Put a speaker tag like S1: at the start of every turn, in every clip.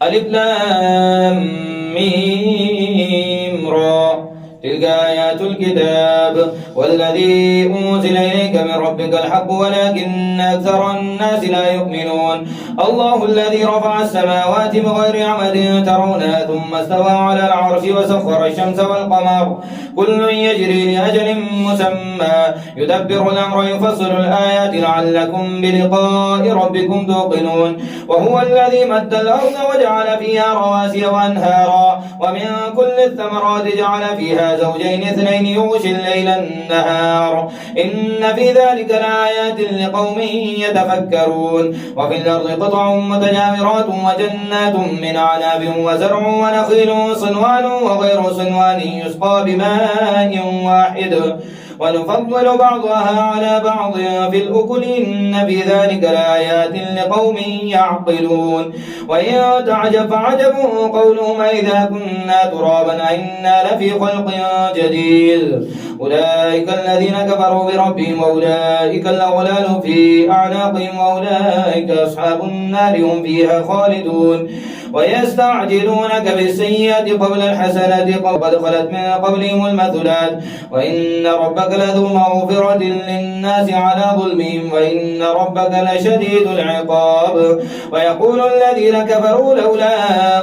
S1: ألف لام ميم را تلك آيات الكتاب والذي أنزل إليك من ربك الحق ولكن أكثر الناس لا يؤمنون الله الذي رفع السماوات بغير عمد ترونها ثم استوى على العرش وسخر الشمس والقمر كل يجري لأجل مسمى يدبر الأمر يفصل الآيات لعلكم بلقاء ربكم توقنون وهو الذي مد الأرض وجعل فيها رواسي وأنهارا ومن كل الثمرات جعل فيها زوجين اثنين يغشي الليل النهار إن في ذلك لآيات لقوم يتفكرون وفي الأرض قطع متجاورات وجنات من أعناب وزرع ونخيل صنوان وغير صنوان يسقى بماء واحد ونفضل بعضها على بعض في الأكل إن في ذلك لآيات لقوم يعقلون وإن تعجب فعجب قولهم إذا كنا ترابا أئنا لفي خلق جديد أولئك الذين كفروا بربهم وأولئك الأغلال في أعناقهم وأولئك أصحاب النار هم فيها خالدون ويستعجلونك بالسيئات قبل الحسنات قد خلت من قبلهم المثلات وإن ربك لذو مغفرة للناس على ظلمهم وإن ربك لشديد العقاب ويقول الذين كفروا لولا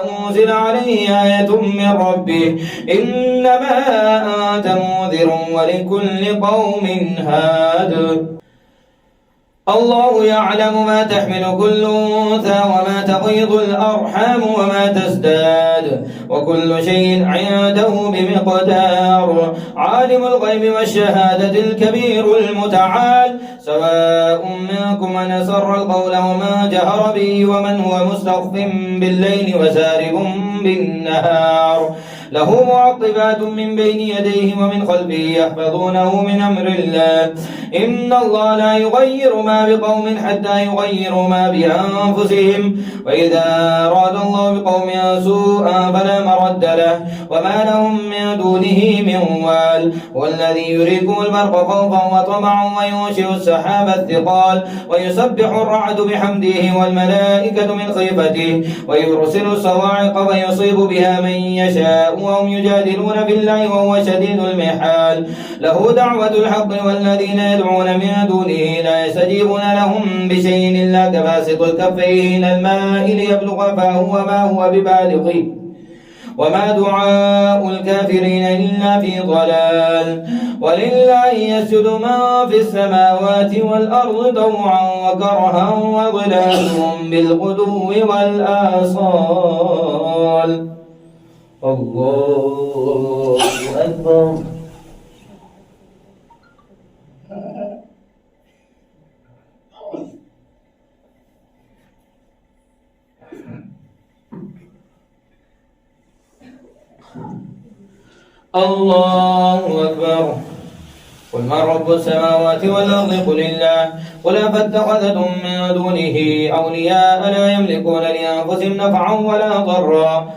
S1: أنزل عليه آية من ربه إنما أنت منذر ولكل قوم هاد الله يعلم ما تحمل كل أنثى وما تغيض الأرحام وما تزداد وكل شيء عنده بمقدار عالم الغيب والشهادة الكبير المتعال سواء منكم من أسر القول وما جهر به ومن هو مستخف بالليل وسارب بالنهار له معقبات من بين يديه ومن خلفه يحفظونه من أمر الله إن الله لا يغير ما بقوم حتى يغيروا ما بأنفسهم وإذا أراد الله بقوم سوءا فلا مرد له وما لهم من دونه من وال والذي يريكم البرق خوفا وطمعا وينشئ السحاب الثقال ويسبح الرعد بحمده والملائكة من خيفته ويرسل الصواعق ويصيب بها من يشاء وهم يجادلون بالله وهو شديد المحال له دعوة الحق والذين يدعون من دونه لا يستجيبون لهم بشيء إلا كباسط الكفين الماء ليبلغ فاه وما هو ببالغه وما دعاء الكافرين إلا في ضلال ولله يسجد ما في السماوات والأرض طوعا وكرها وظلالهم بالغدو والآصال الله أكبر الله أكبر قل من رب السماوات والأرض قل الله قل فاتخذتم من دونه أولياء لا يملكون لأنفسهم نفعا ولا ضرا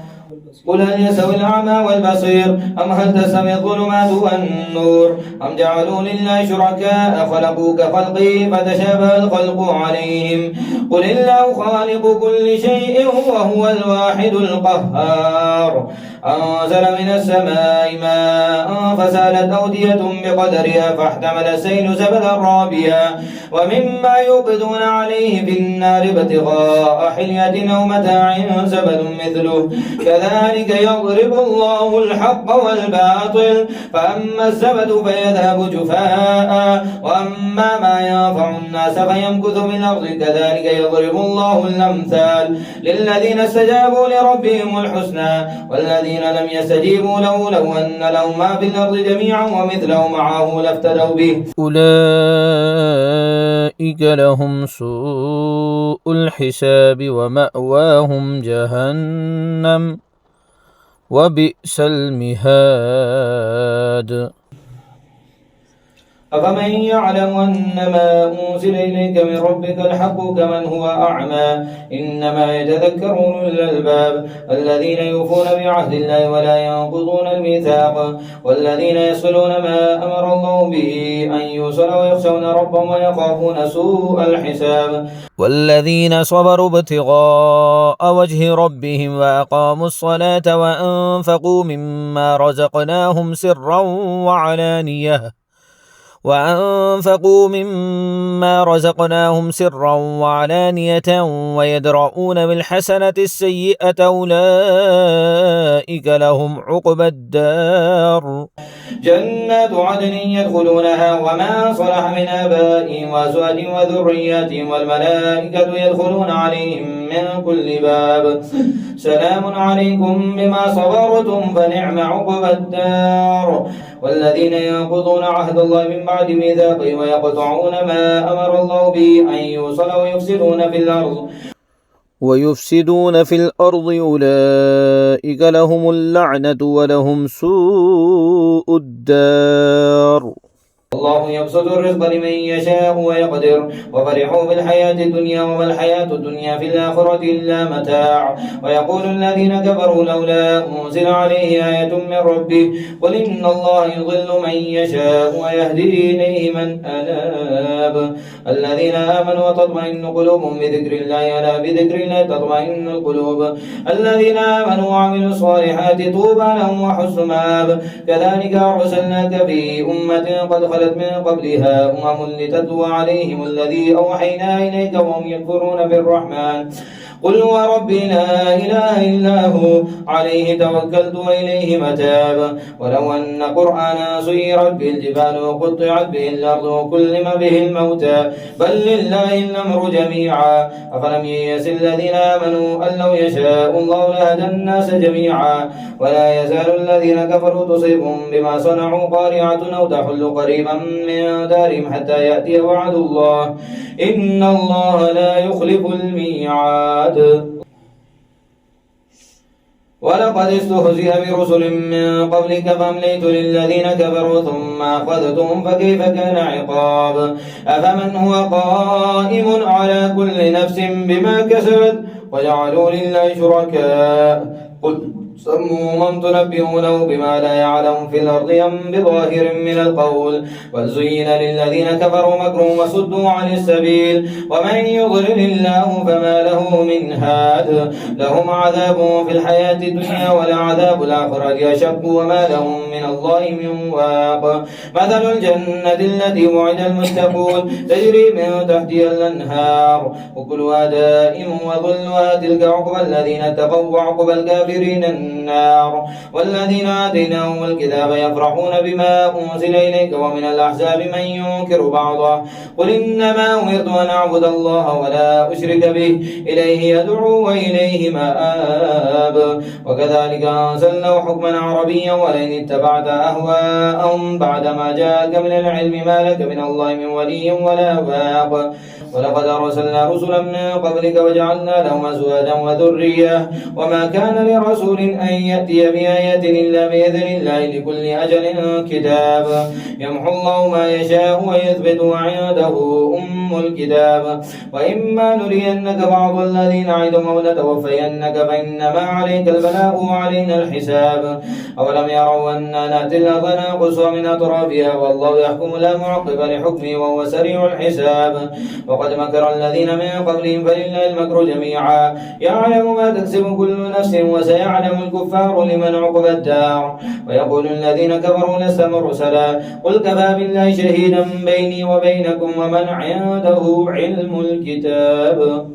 S1: قل هل يستوي الأعمى والبصير أم هل تستوي الظلمات والنور أم جعلوا لله شركاء خلقوا كخلقه فتشابه الخلق عليهم قل الله خالق كل شيء وهو الواحد القهار أنزل من السماء ماء فسالت أودية بقدرها فاحتمل السيل زبدا رابيا ومما يوقدون عليه في النار ابتغاء حلية أو متاع زبد مثله كذلك يضرب الله الحق والباطل فأما الزبد فيذهب جفاء وأما ما ينفع الناس فيمكث في الأرض كذلك يضرب الله الأمثال للذين استجابوا لربهم الحسنى والذين لم يستجيبوا له لو أن لهم ما في الأرض جميعا ومثله معه لافتدوا به
S2: أولئك لهم سوء الحساب ومأواهم جهنم وبئس المهاد
S1: أفمن يعلم أنما أنزل إليك من ربك الحق كمن هو أعمى إنما يتذكر أولو الألباب الذين يوفون بعهد الله ولا ينقضون الميثاق والذين يصلون ما أمر الله به أن يوصل ويخشون ربهم ويخافون سوء الحساب
S2: والذين صبروا ابتغاء وجه ربهم وأقاموا الصلاة وأنفقوا مما رزقناهم سرا وعلانية ويدرؤون بالحسنة السيئة أولئك لهم عقبى الدار
S1: جنات عدن يدخلونها وما صلح من آبائهم وأزواجهم وذرياتهم والملائكة يدخلون عليهم من كل باب سلام عليكم بما صبرتم فنعم عقبى الدار والذين ينقضون عهد الله من بعد ميثاقه ويقطعون ما أمر الله به أن يوصل
S2: ويفسدون في الأرض أولئك لهم اللعنة ولهم سوء الدار
S1: الله يبسط الرزق لمن يشاء ويقدر وفرحوا بالحياة الدنيا وما الحياة الدنيا في الآخرة إلا متاع ويقول الذين كفروا لولا أنزل عليه آية من ربه قل إن الله يضل من يشاء ويهدي إليه من أناب الذين آمنوا وتطمئن قلوبهم بذكر الله ألا بذكر الله تطمئن القلوب الذين آمنوا وعملوا الصالحات طوبى لهم وحسن مآب كذلك أرسلناك في أمة قد خلت من قبلها لتتلو عليهم الذي أوحينا إليك وهم يكفرون بالرحمن قل هو ربي لا إله إلا هو عليه توكلت وإليه متاب ولو أن قرآنا سيرت به الجبال وقطعت به الأرض وكلم به الموتى بل لله الأمر جميعا أفلم ييأس الذين آمنوا أن لو يشاء الله لهدى الناس جميعا ولا يزال الذين كفروا تصيبهم بما صنعوا قارعة أو تحل قريبا من دارهم حتى يأتي وعد الله إن الله لا يخلف الميعاد ولقد استهزئ برسل من قبلك فأمليت للذين كفروا ثم أخذتهم فكيف كان عقاب أفمن هو قائم على كل نفس بما كسبت وجعلوا لله شركاء قل سموا من تنبئونه بما لا يعلم في الأرض أم بظاهر من القول وزين للذين كفروا مكرهم وصدوا عن السبيل ومن يضلل الله فما له من هاد لهم عذاب في الحياة الدنيا ولعذاب الآخرة أشق وما لهم من الله من واق مثل الجنة التي وعد المتقون تجري من تحتها الأنهار وكلها دائم وظلها تلك عقبى الذين اتقوا وعقبى الكافرين النار والذين آتيناهم الكتاب يفرحون بما أنزل إليك ومن الأحزاب من ينكر بعضه قل إنما أمرت أن أعبد الله ولا أشرك به إليه يدعو وإليه مآب وكذلك أنزلنا حكما عربيا ولئن اتبعت أهواءهم بعدما جاءك من العلم ما لك من الله من ولي ولا واق ولقد أرسلنا رسلا من قبلك وجعلنا لهم أزواجا وذرية وما كان لرسول أن يأتي بآية إلا بإذن الله لكل أجل كتاب يمحو الله ما يشاء ويثبت وعنده الكتاب وإما نرينك بعض الذين نعدهم أو نتوفينك فإنما عليك البلاغ وعلينا الحساب أولم يروا أنا نأتي الأرض ننقصها من أطرافها والله يحكم لا معقب لحكمه وهو سريع الحساب وقد مكر الذين من قبلهم فلله المكر جميعا يعلم ما تكسب كل نفس وسيعلم الكفار لمن عقبى الدار ويقول الذين كفروا لست مرسلا قل كفى بالله شهيدا بيني وبينكم ومن عنده علم الكتاب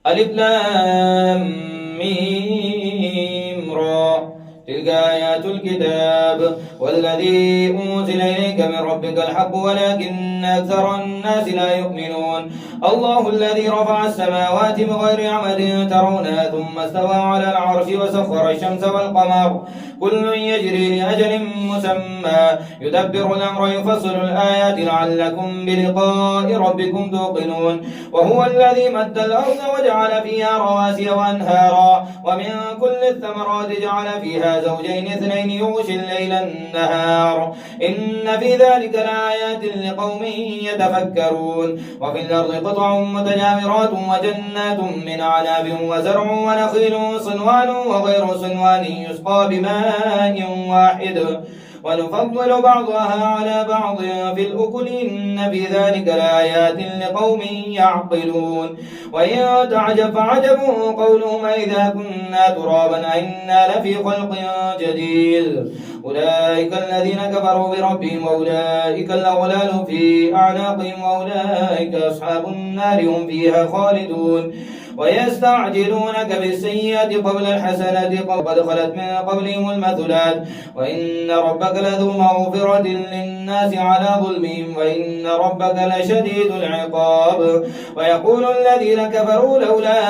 S1: ألف لام ميم را تلك آيات الكتاب والذي أنزل إليك من ربك الحق ولكن أكثر الناس لا يؤمنون الله الذي رفع السماوات بغير عمد ترونها ثم استوى على العرش وسخر الشمس والقمر كل يجري لأجل مسمى يدبر الأمر يفصل الآيات لعلكم بلقاء ربكم توقنون وهو الذي مد الأرض وجعل فيها رواسي وأنهارا ومن كل الثمرات جعل فيها زوجين اثنين يغشي الليل النهار إن في ذلك لآيات لقوم يتفكرون وفي الأرض قطع متجاورات وجنات من أعناب وزرع ونخيل صنوان وغير صنوان يسقى بماء واحد ونفضل بعضها على بعض في الأكل إن في ذلك لآيات لقوم يعقلون وإن تعجب فعجب قولهم إذا كنا ترابا أئنا لفي خلق جديد أولئك الذين كفروا بربهم وأولئك الأغلال في أعناقهم وأولئك أصحاب النار هم فيها خالدون ويستعجلونك بالسيئة قبل الحسنة قد خلت من قبلهم المثلات وإن ربك لذو مغفرة للناس على ظلمهم وإن ربك لشديد العقاب ويقول الذين كفروا لولا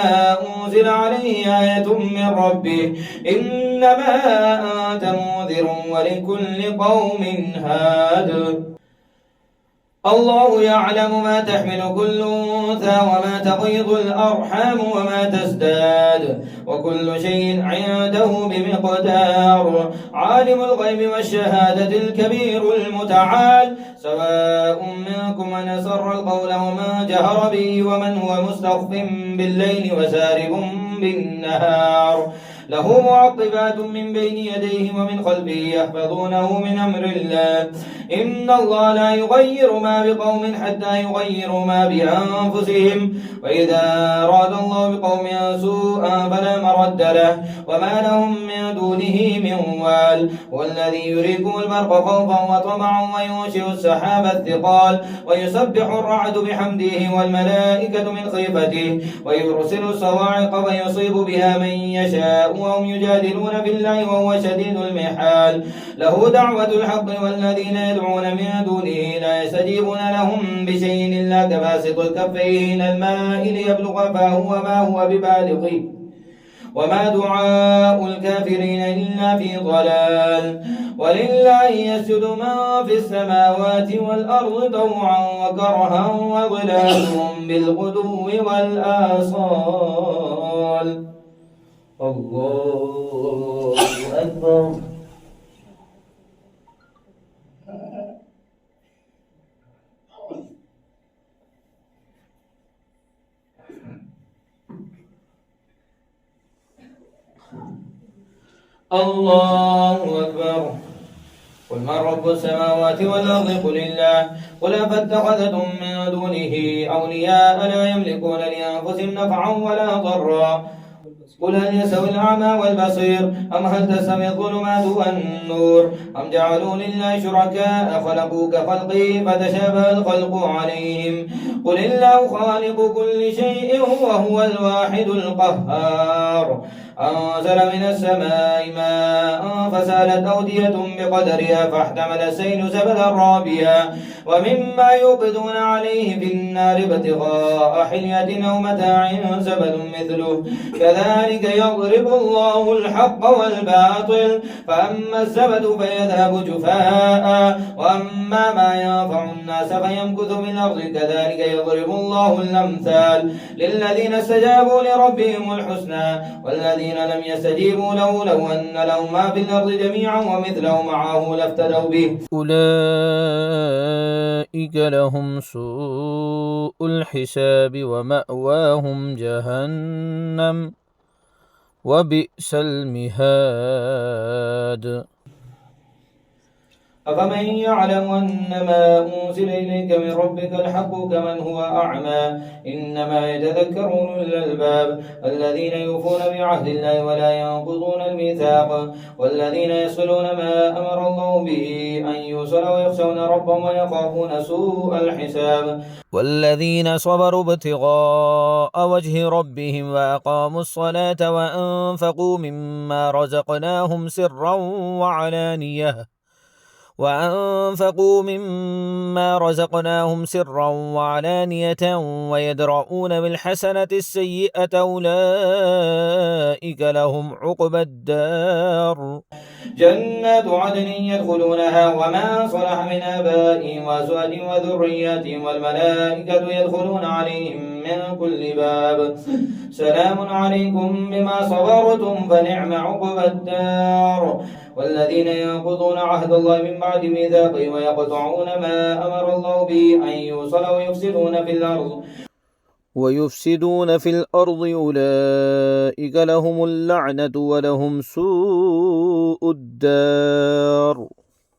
S1: أنزل عليه آية من ربه إنما أنت منذر ولكل قوم هاد الله يعلم ما تحمل كل أنثى وما تغيض الأرحام وما تزداد وكل شيء عنده بمقدار عالم الغيب والشهادة الكبير المتعال سواء منكم من أسر القول ومن جهر به ومن هو مستخف بالليل وسارب بالنهار له معقبات من بين يديه ومن خلفه يحفظونه من أمر الله إن الله لا يغير ما بقوم حتى يغيروا ما بأنفسهم وإذا أراد الله بقوم سوءا فلا مرد له وما لهم من دونه من وال والذي يريكم البرق خوفا وطمعا وينشئ السحاب الثقال ويسبح الرعد بحمده والملائكة من خيفته ويرسل الصواعق فيصيب بها من يشاء وهم يجادلون في الله وهو شديد المحال له دعوة الحق والذين يدعون من دونه لا يستجيبون لهم بشيء إلا كباسط الكفين إلى الماء ليبلغ فاه وما هو ببالغه وما دعاء الكافرين إلا في ضلال ولله يسجد من في السماوات والأرض طوعا وكرها وظلالهم بالغدو والآصال الله أكبر الله أكبر قل من رب السماوات والأرض قل الله قل فاتخذتم من دونه أولياء لا يملكون لأنفسهم نفعا ولا ضرا قل هل يستوي الأعمى والبصير أم هل تستوي الظلمات والنور أم جعلوا لله شركاء خلقوا كخلقه فتشابه الخلق عليهم قل الله خالق كل شيء وهو الواحد القهار أنزل من السماء ماء فسالت أودية بقدرها فاحتمل السيل زبدا رابيا ومما يوقدون عليه في النار ابتغاء حلية أو متاع زبد مثله كذلك يضرب الله الحق والباطل فأما الزبد فيذهب جفاء وأما ما ينفع الناس فيمكث في الأرض كذلك يضرب الله الأمثال للذين استجابوا لربهم الحسنى والذين لم يستجيبوا له لو أن لهم ما في الأرض جميعا ومثله معه لافتدوا به
S2: أولئك لهم سوء الحساب ومأواهم جهنم وبئس المهاد
S1: أفمن يعلم أنما أنزل إليك من ربك الحق كمن هو أعمى إنما يتذكر أولو الألباب الذين يوفون بعهد الله ولا ينقضون الميثاق والذين يصلون ما أمر الله به أن يوصل ويخشون ربهم ويخافون سوء الحساب
S2: والذين صبروا ابتغاء وجه ربهم وأقاموا الصلاة وأنفقوا مما رزقناهم سرا وأنفقوا مما رزقناهم سرا وعلانية ويدرؤون بالحسنة السيئة أولئك لهم عقبى الدار
S1: جنات عدن يدخلونها وما صلح من آبائهم وأزواجهم وذرياتهم والملائكة يدخلون عليهم من كل باب سلام عليكم بما صبرتم فنعم عقبى الدار والذين ينقضون عهد الله من بعد ميثاقه ويقطعون ما أمر الله به أن يوصل
S2: ويفسدون في الأرض أولئك لهم اللعنة ولهم سوء الدار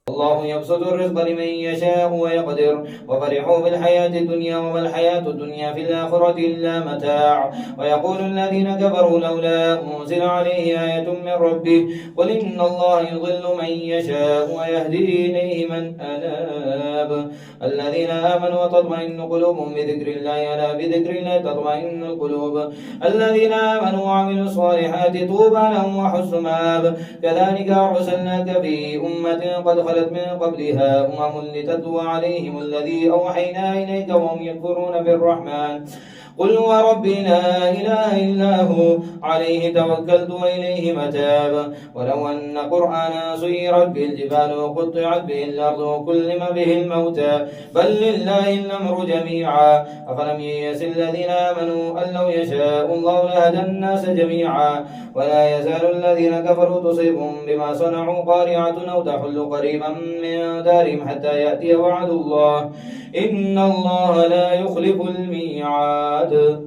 S1: الله يبسط الرزق لمن يشاء ويقدر وفرحوا بالحياة الدنيا وما الحياة الدنيا في الآخرة إلا متاع ويقول الذين كفروا لولا أنزل عليه آية من ربه قل إن الله يضل من يشاء ويهدي إليه من أناب الذين آمنوا وتطمئن قلوبهم بذكر الله ألا بذكر الله تطمئن القلوب الذين آمنوا وعملوا الصالحات طوبى لهم وحسن مآب كذلك أرسلناك في أمة قد خلت من قبلها لتتلو عليهم الذي أوحينا إليك وهم يكفرون بالرحمن قل هو ربي لا إله إلا هو عليه توكلت وإليه متاب ولو أن قرآنا سيرت به الجبال وقطعت به الأرض وكلم به الموتى بل لله الأمر جميعا أفلم ييأس الذين آمنوا أن لو يشاء الله لهدى الناس جميعا ولا يزال الذين كفروا تصيبهم بما صنعوا قارعة أو تحل قريبا من دارهم حتى يأتي وعد الله إن الله لا يخلف الميعاد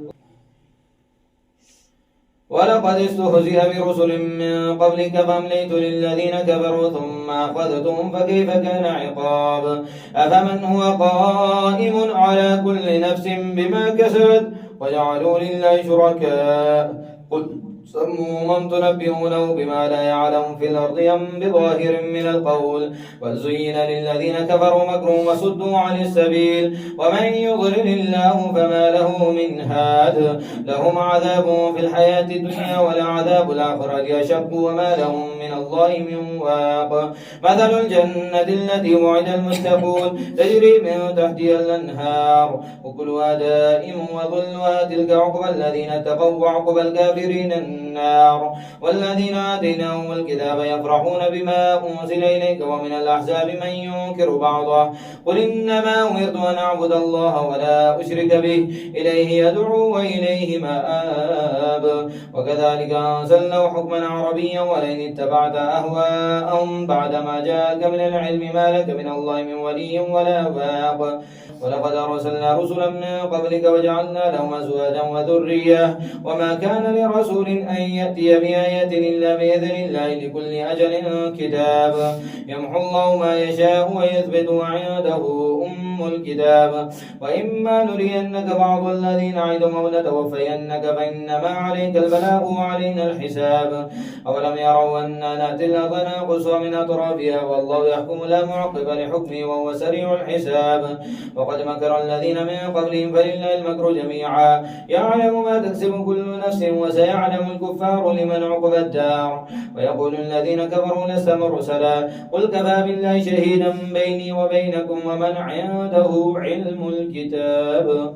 S1: ولقد استهزئ برسل من قبلك فأمليت للذين كفروا ثم أخذتهم فكيف كان عقاب أفمن هو قائم على كل نفس بما كسبت وجعلوا لله شركاء قل سموا من تنبئونه بما لا يعلم في الأرض أم بظاهر من القول بل زين للذين كفروا مكرهم وصدوا عن السبيل ومن يضلل الله فما له من هاد لهم عذاب في الحياة الدنيا ولعذاب الآخرة أشق وما لهم من الله من واق مثل الجنة التي وعد المتقون تجري من تحتها الأنهار أكلها دائم وظلها تلك عقبى الذين اتقوا وعقبى الكافرين النار والذين آتيناهم الكتاب يفرحون بما أنزل إليك ومن الأحزاب من ينكر بعضه قل إنما أمرت أن أعبد الله ولا أشرك به إليه يدعو وإليه مآب وكذلك أنزلنا حكما عربيا ولئن اتبعت أهواءهم بعدما جاءك من العلم ما لك من الله من ولي ولا واق ولقد أرسلنا رسلا من قبلك وجعلنا لهم أزواجا وذرية وما كان لرسول أن يأتي بآية إلا بإذن الله لكل أجل كتاب يمحو الله ما يشاء ويثبت وعنده الكتاب وإما نرينك بعض الذين نعدهم أو نتوفينك فإنما عليك البلاغ وعلينا الحساب أولم يروا أنا نأتي الأرض ننقصها من أطرافها والله يحكم لا معقب لحكمه وهو سريع الحساب وقد مكر الذين من قبلهم فلله المكر جميعا يعلم ما تكسب كل نفس وسيعلم الكفار لمن عقب الدار ويقول الذين كفروا لست مرسلا قل كفى بالله شهيدا بيني وبينكم ومن عنده علم الكتاب